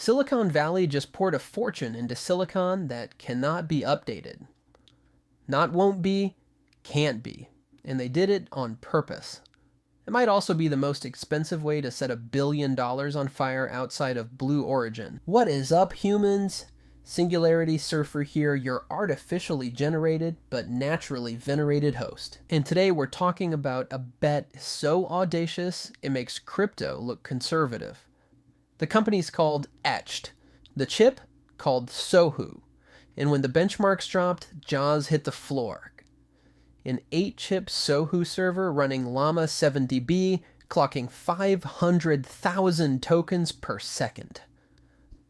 Silicon Valley just poured a fortune into silicon that cannot be updated. Not won't be, can't be. And they did it on purpose. It might also be the most expensive way to set $1 billion on fire outside of Blue Origin. What is up, humans? Singularity Surfer here, your artificially generated but naturally venerated host. And today we're talking about a bet so audacious it makes crypto look conservative. The company's called Etched. The chip called Sohu. And when the benchmarks dropped, jaws hit the floor. An 8-chip Sohu server running Llama 7dB, clocking 500,000 tokens per second.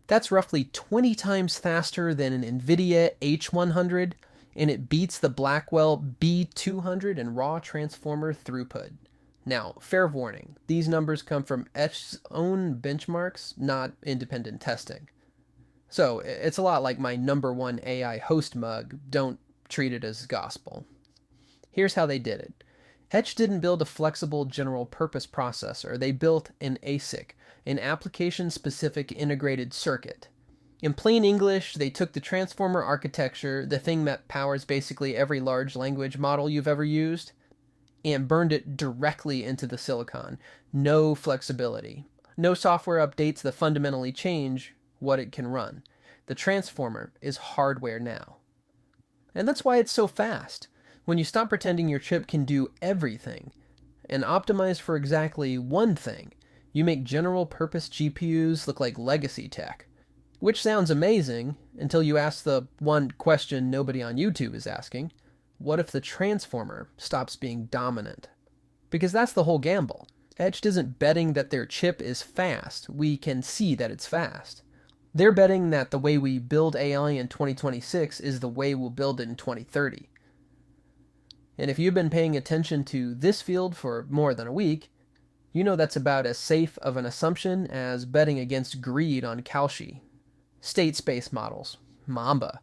That's roughly 20 times faster than an NVIDIA H100, and it beats the Blackwell B200 in raw transformer throughput. Now, fair warning, these numbers come from Etched's own benchmarks, not independent testing. So, it's a lot like my #1 AI host mug, don't treat it as gospel. Here's how they did it. Etched didn't build a flexible general-purpose processor, they built an ASIC, an application-specific integrated circuit. In plain English, they took the transformer architecture, the thing that powers basically every large language model you've ever used, and burned it directly into the silicon. No flexibility. No software updates that fundamentally change what it can run. The transformer is hardware now. And that's why it's so fast. When you stop pretending your chip can do everything and optimize for exactly one thing, you make general-purpose GPUs look like legacy tech. Which sounds amazing until you ask the one question nobody on YouTube is asking. What if the transformer stops being dominant? Because that's the whole gamble. Etched isn't betting that their chip is fast. We can see that it's fast. They're betting that the way we build AI in 2026 is the way we'll build it in 2030. And if you've been paying attention to this field for more than a week, you know that's about as safe of an assumption as betting against greed on Cauchy. State space models, Mamba,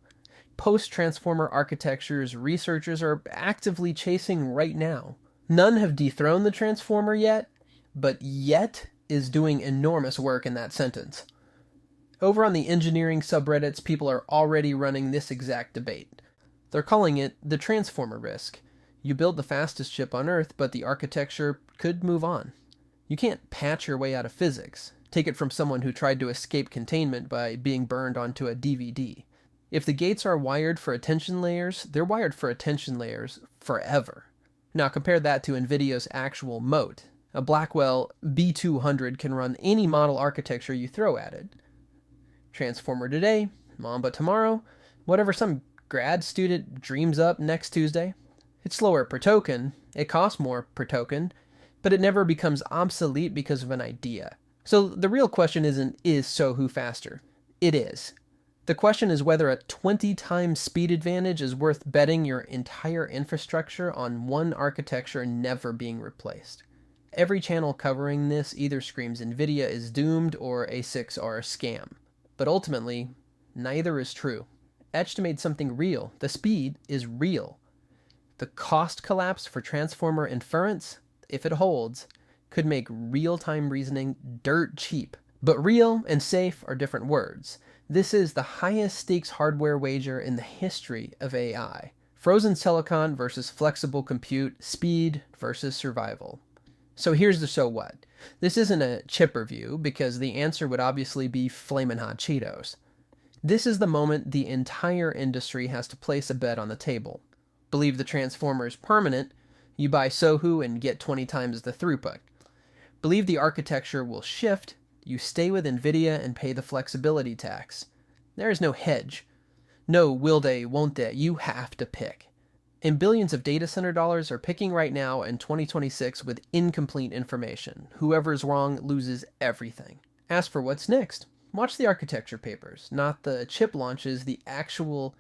post-transformer architectures researchers are actively chasing right now. None have dethroned the transformer yet, but yet is doing enormous work in that sentence. Over on the engineering subreddits, people are already running this exact debate. They're calling it the transformer risk. You build the fastest chip on Earth, but the architecture could move on. You can't patch your way out of physics. Take it from someone who tried to escape containment by being burned onto a DVD. If the gates are wired for attention layers, they're wired for attention layers forever. Now compare that to NVIDIA's actual moat. A Blackwell B200 can run any model architecture you throw at it. Transformer today, Mamba tomorrow, whatever some grad student dreams up next Tuesday. It's slower per token, it costs more per token, but it never becomes obsolete because of an idea. So the real question isn't, is Sohu faster? It is. The question is whether a 20 times speed advantage is worth betting your entire infrastructure on one architecture never being replaced. Every channel covering this either screams NVIDIA is doomed or ASICs are a scam. But ultimately, neither is true. Etched made something real. The speed is real. The cost collapse for transformer inference, if it holds, could make real-time reasoning dirt cheap. But real and safe are different words. This is the highest stakes hardware wager in the history of AI. Frozen silicon versus flexible compute, speed versus survival. So here's the so what. This isn't a chip review because the answer would obviously be Flamin' Hot Cheetos. This is the moment the entire industry has to place a bet on the table. Believe the transformer is permanent, you buy Sohu and get 20 times the throughput. Believe the architecture will shift, you stay with NVIDIA and pay the flexibility tax. There is no hedge. No will they, won't they, you have to pick. And billions of data center dollars are picking right now in 2026 with incomplete information. Whoever's wrong loses everything. As for what's next, watch the architecture papers, not the chip launches, the actual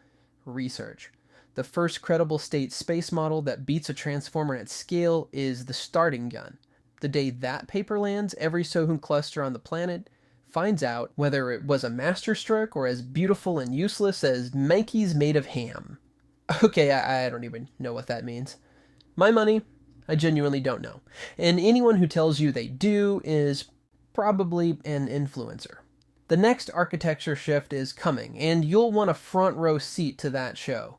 research. The first credible state space model that beats a transformer at scale is the starting gun. The day that paper lands, every Sohu cluster on the planet finds out whether it was a masterstroke or as beautiful and useless as Mikey's made of ham. Okay, I don't even know what that means. My money, I genuinely don't know. And anyone who tells you they do is probably an influencer. The next architecture shift is coming, and you'll want a front row seat to that show.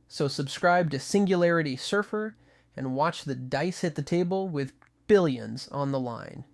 So subscribe to Singularity Surfer and watch the dice hit the table with billions on the line.